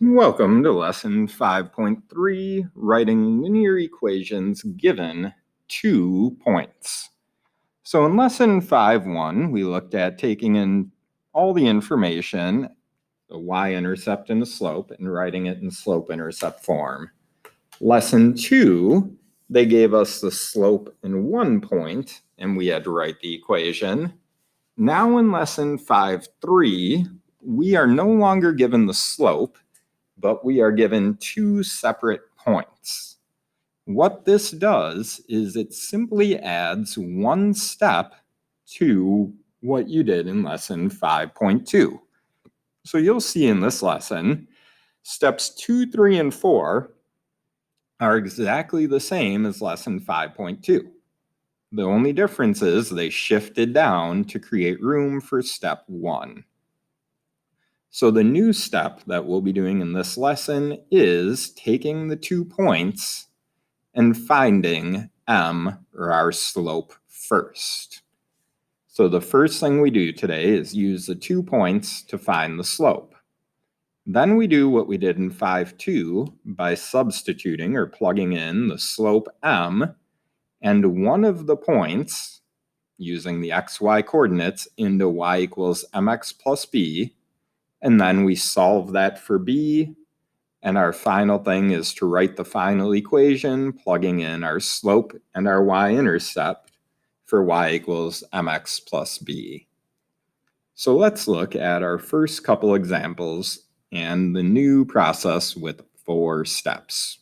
Welcome to lesson 5.3, writing linear equations given 2 points. So in lesson 5.1, we looked at taking in all the information, the y-intercept and the slope, and writing it in slope-intercept form. Lesson 2, they gave us the slope in 1 point, and we had to write the equation. Now in lesson 5.3, we are no longer given the slope, but we are given 2 separate points. What this does is it simply adds 1 step to what you did in lesson 5.2. So you'll see in this lesson, steps 2, 3, and 4 are exactly the same as lesson 5.2. The only difference is they shifted down to create room for step 1. So the new step that we'll be doing in this lesson is taking the 2 points and finding m, or our slope, first. So the first thing we do today is use the 2 points to find the slope. Then we do what we did in 5.2 by substituting or plugging in the slope m and one of the points, using the xy coordinates, into y equals mx plus b. And then we solve that for b, and our final thing is to write the final equation, plugging in our slope and our y-intercept for y equals mx plus b. So let's look at our first couple examples and the new process with 4 steps.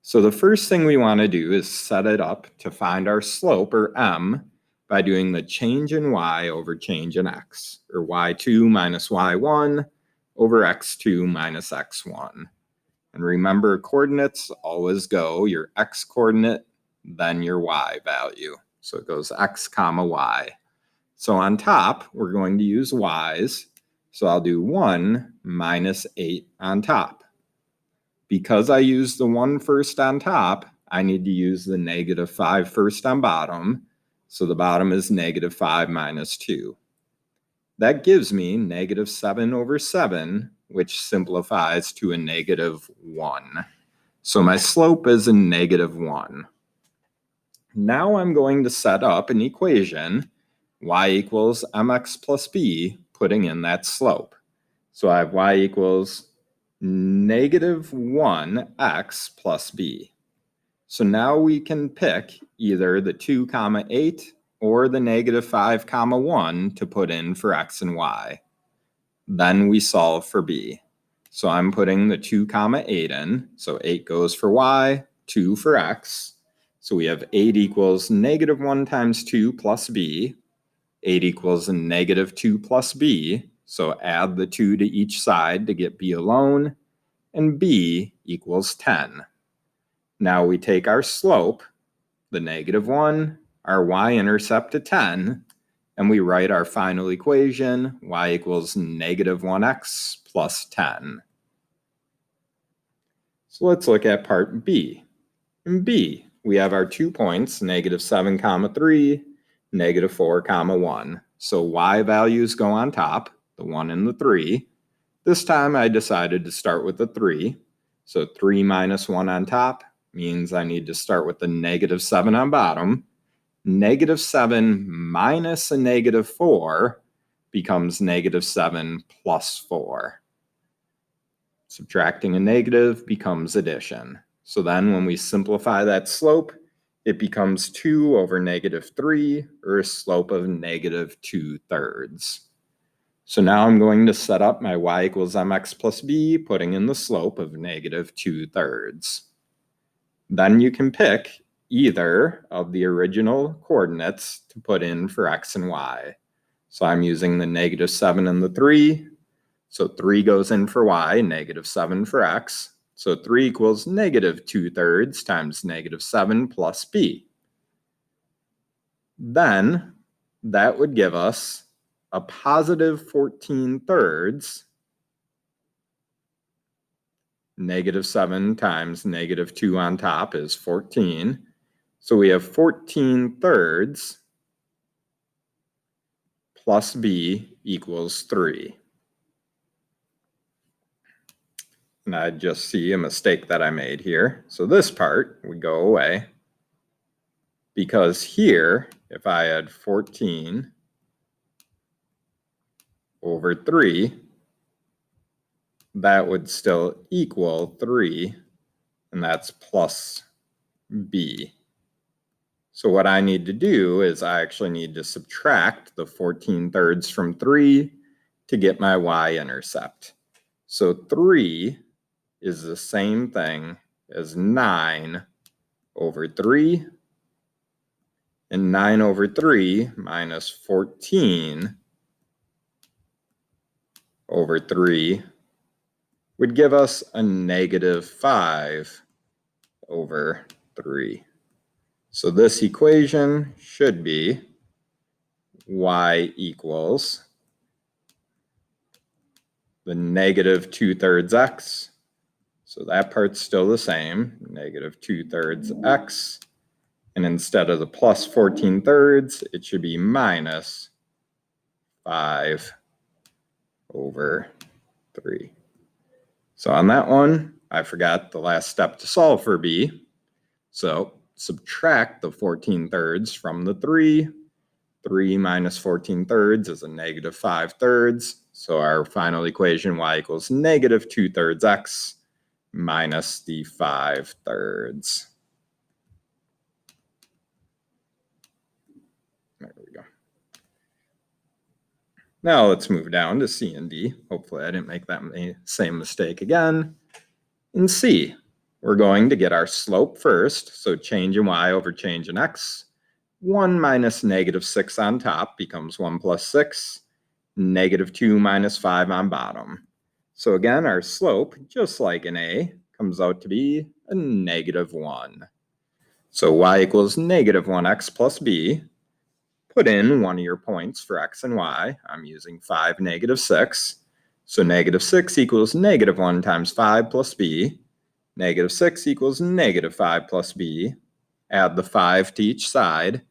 So the first thing we want to do is set it up to find our slope, or m, by doing the change in y over change in x, or y2 minus y1 over x2 minus x1. And remember, coordinates always go your x coordinate, then your y value. So it goes x comma y. So on top, we're going to use y's. So I'll do 1 minus 8 on top. Because I used the 1 first on top, I need to use the -5 first on bottom. So the bottom is -5 minus 2. That gives me -7 over 7, which simplifies to a -1. So my slope is a -1. Now I'm going to set up an equation, y equals mx plus b, putting in that slope. So I have y equals -1x plus b. So now we can pick either the 2 comma 8 or the -5 comma 1 to put in for x and y. Then we solve for b. So I'm putting the 2 comma 8 in. So 8 goes for y, 2 for x. So we have 8 equals -1 times 2 plus b. 8 equals -2 plus b. So add the 2 to each side to get b alone. And b equals 10. Now we take our slope, the -1, our y-intercept to 10, and we write our final equation, y equals -1x plus 10. So let's look at part b. In b, we have our 2 points, -7 comma 3, -4 comma 1. So y values go on top, the 1 and the 3. This time I decided to start with the 3. So 3 minus 1 on top means I need to start with the -7 on bottom. -7 minus a -4 becomes -7 plus 4. Subtracting a negative becomes addition. So then when we simplify that slope, it becomes 2 over -3, or a slope of -2/3. So now I'm going to set up my y equals mx plus b, putting in the slope of -2/3. Then you can pick either of the original coordinates to put in for x and y. So I'm using the -7 and the 3. So 3 goes in for y, -7 for x. So 3 equals -2/3 times -7 plus b. Then that would give us a positive 14/3. -7 times -2 on top is 14. So we have 14/3 plus b equals 3. And I just see a mistake that I made here. So this part would go away. Because here, if I had 14 over 3, that would still equal 3, and that's plus b. So what I need to do is I actually need to subtract the 14/3 from 3 to get my y-intercept. So 3 is the same thing as 9 over 3, and 9 over 3 minus 14 over 3 would give us a negative 5 over 3. So this equation should be y equals the negative 2/3 x. So that part's still the same, negative 2/3 x. And instead of the plus 14/3, it should be minus 5 over 3. So on that one, I forgot the last step to solve for b. So subtract the 14/3 from the 3. 3 minus 14/3 is a negative 5/3. So our final equation, y equals negative 2/3 x minus the 5/3. There we go. Now let's move down to C and D. Hopefully I didn't make that same mistake again. In C, we're going to get our slope first. So change in y over change in x. 1 minus negative 6 on top becomes 1 plus 6. Negative 2 minus 5 on bottom. So again, our slope, just like in A, comes out to be a negative 1. So y equals negative 1x plus b. Put in one of your points for x and y. I'm using 5, negative 6. So negative 6 equals negative 1 times 5 plus b. Negative 6 equals negative 5 plus b. Add the 5 to each side,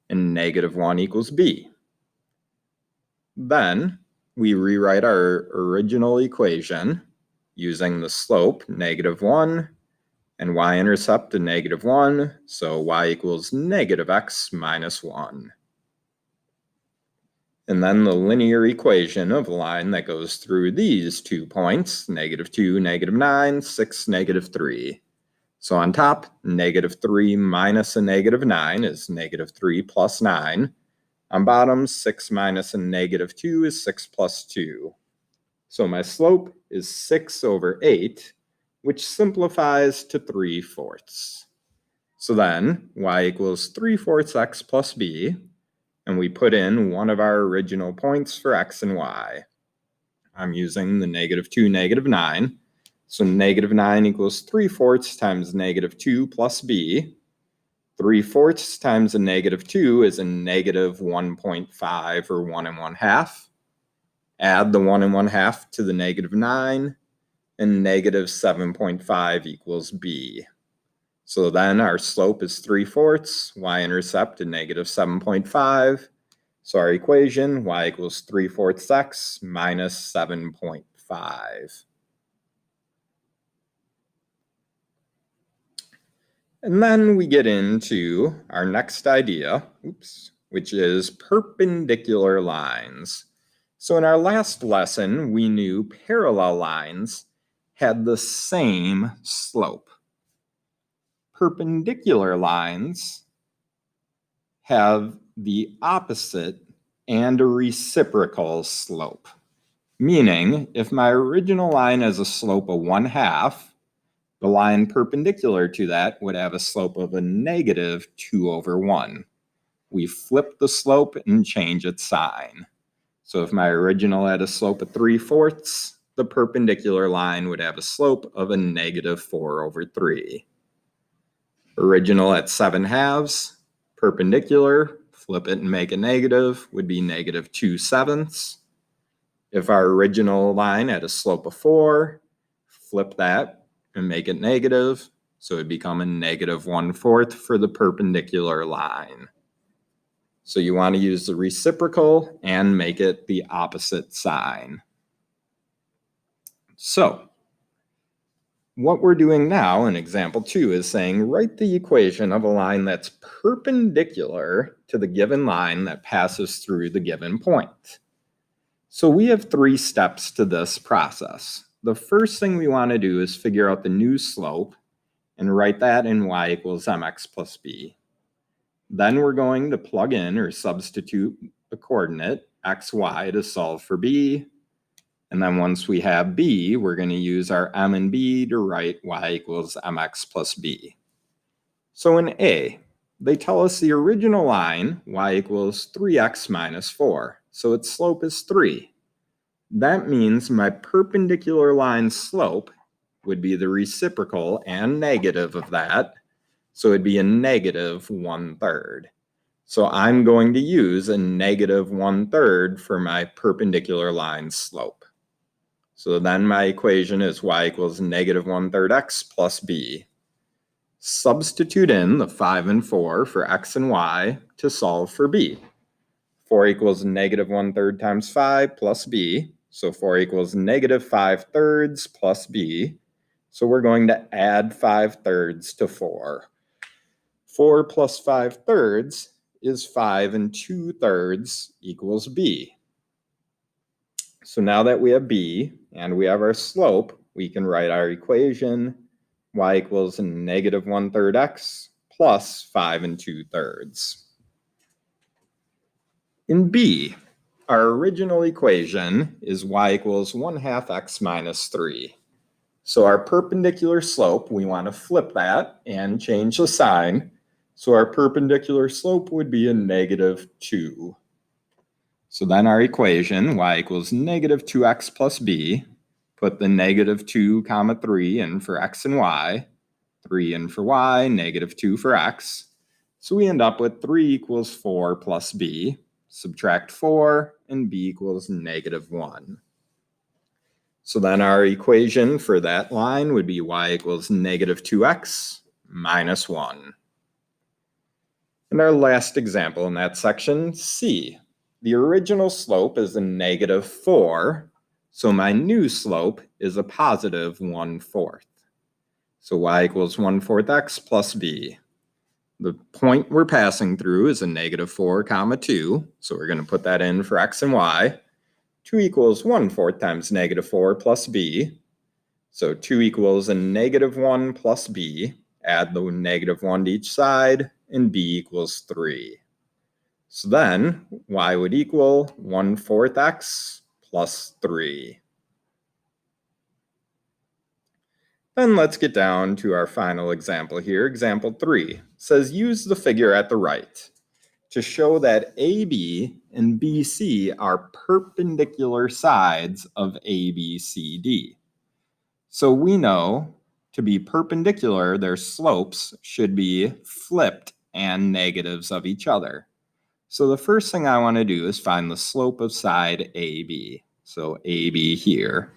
and negative 1 equals b. Then we rewrite our original equation using the slope, negative 1, and y-intercept to negative 1. So y equals negative x minus 1. And then the linear equation of a line that goes through these 2 points, negative 2, negative 9, 6, negative 3. So on top, negative 3 minus a negative 9 is negative 3 plus 9. On bottom, 6 minus a negative 2 is 6 plus 2. So my slope is 6 over 8, which simplifies to 3/4. So then y equals 3/4 x plus b, and we put in one of our original points for x and y. I'm using the negative 2, negative 9. So negative 9 equals 3/4 times negative 2 plus b. 3/4 times a negative 2 is a negative 1.5 or 1 1/2. Add the 1 1/2 to the negative 9, and negative 7.5 equals b. So then our slope is 3/4, y-intercept to negative 7.5. So our equation, y equals 3/4 x minus 7.5. And then we get into our next idea, which is perpendicular lines. So in our last lesson, we knew parallel lines had the same slope. Perpendicular lines have the opposite and a reciprocal slope. Meaning, if my original line has a slope of 1/2, the line perpendicular to that would have a slope of a negative 2 over 1. We flip the slope and change its sign. So if my original had a slope of 3/4, the perpendicular line would have a slope of a negative 4 over 3. Original at 7/2, perpendicular, flip it and make it negative, would be negative 2/7. If our original line had a slope of 4, flip that and make it negative, so it would become a negative 1/4 for the perpendicular line. So you want to use the reciprocal and make it the opposite sign. So What we're doing now in example 2 is saying write the equation of a line that's perpendicular to the given line that passes through the given point. So we have 3 steps to this process. The first thing we want to do is figure out the new slope and write that in y equals mx plus b. Then we're going to plug in or substitute the coordinate xy to solve for b. And then once we have b, we're going to use our m and b to write y equals mx plus b. So in A, they tell us the original line, y equals 3x minus 4. So its slope is 3. That means my perpendicular line slope would be the reciprocal and negative of that. So it'd be a negative 1/3. So I'm going to use a negative 1/3 for my perpendicular line slope. So then my equation is y equals negative 1/3 x plus b. Substitute in the 5 and 4 for x and y to solve for b. 4 equals negative 1/3 times 5 plus b. So 4 equals negative 5/3 plus b. So we're going to add 5/3 to 4. 4 plus 5/3 is 5 and 2/3 equals b. So now that we have b and we have our slope, we can write our equation y equals negative 1/3 x plus 5 and 2/3. In b, our original equation is y equals 1/2 x minus 3. So our perpendicular slope, we want to flip that and change the sign. So our perpendicular slope would be a negative 2. So then our equation, y equals negative 2x plus b, put the negative 2 comma 3 in for x and y, 3 in for y, negative 2 for x. So we end up with 3 equals 4 plus b, subtract 4, and b equals negative 1. So then our equation for that line would be y equals negative 2x minus 1. And our last example in that section, C. The original slope is a negative 4, so my new slope is a positive 1/4. So y equals 1/4 x plus b. The point we're passing through is a negative 4 comma 2, so we're going to put that in for x and y. 2 equals 1/4 times negative 4 plus b. So 2 equals a negative 1 plus b. Add the negative 1 to each side, and b equals 3. So then y would equal 1/4 x plus 3. Then let's get down to our final example here. Example 3 it says use the figure at the right to show that AB and BC are perpendicular sides of ABCD. So we know to be perpendicular, their slopes should be flipped and negatives of each other. So the first thing I want to do is find the slope of side AB. So AB here.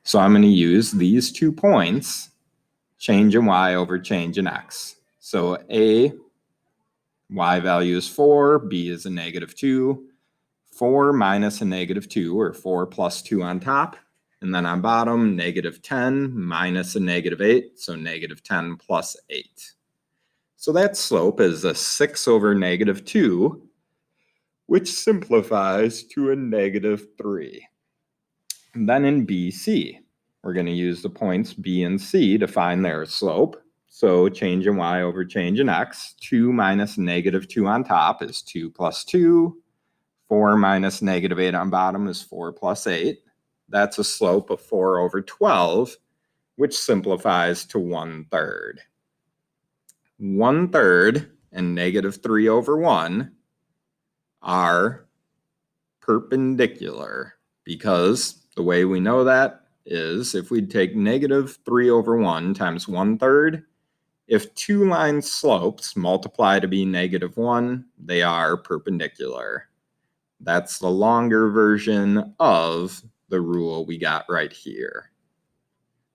So I'm going to use these 2 points, change in y over change in x. So A, y value is 4, b is a negative 2. 4 minus a negative 2, or 4 plus 2 on top. And then on bottom, negative 10 minus a negative 8, so negative 10 plus 8. So that slope is a 6 over negative 2, which simplifies to a negative 3. And then in BC, we're going to use the points B and C to find their slope. So change in y over change in x. 2 minus negative 2 on top is 2 plus 2. 4 minus negative 8 on bottom is 4 plus 8. That's a slope of 4 over 12, which simplifies to 1/3. 1/3 and negative 3 over 1 are perpendicular, because the way we know that is if we take negative 3 over 1 times 1/3, if 2 line slopes multiply to be negative 1, they are perpendicular. That's the longer version of the rule we got right here.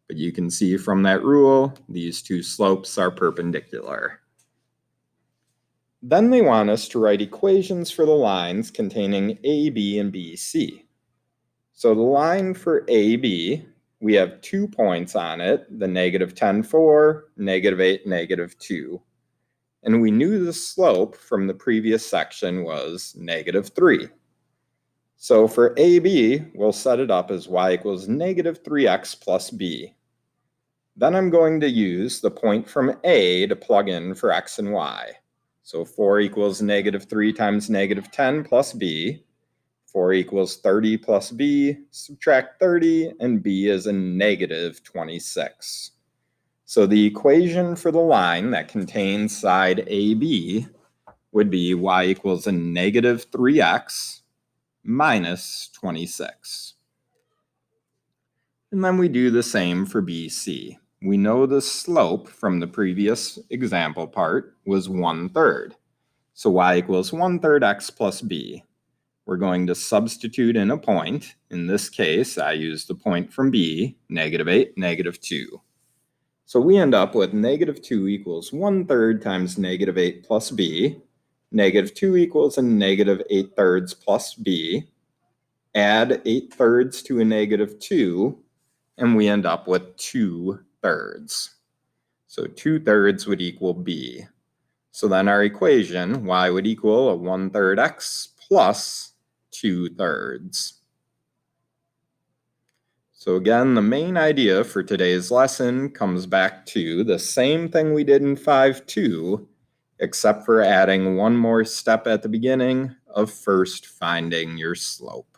But you can see from that rule, these 2 slopes are perpendicular. Then they want us to write equations for the lines containing AB and BC. So the line for AB we have 2 points on it, the negative 10, 4, negative 8, negative 2. And we knew the slope from the previous section was negative 3. So for AB, we'll set it up as y equals negative 3x plus b. Then I'm going to use the point from A to plug in for x and y. So 4 equals negative 3 times negative 10 plus b. 4 equals 30 plus b, subtract 30, and b is a negative 26. So the equation for the line that contains side AB would be y equals a negative 3x minus 26. And then we do the same for BC. We know the slope from the previous example part was 1/3. So y equals 1/3 x plus b. We're going to substitute in a point. In this case, I use the point from b, negative 8, negative 2. So we end up with negative 2 equals 1/3 times negative 8 plus b. Negative 2 equals a negative 8/3 plus b. Add 8/3 to a negative 2, and we end up with 2/3. So 2/3 would equal b. So then our equation, y would equal a 1/3 x plus 2/3. So again, the main idea for today's lesson comes back to the same thing we did in 5.2, except for adding one more step at the beginning of first finding your slope.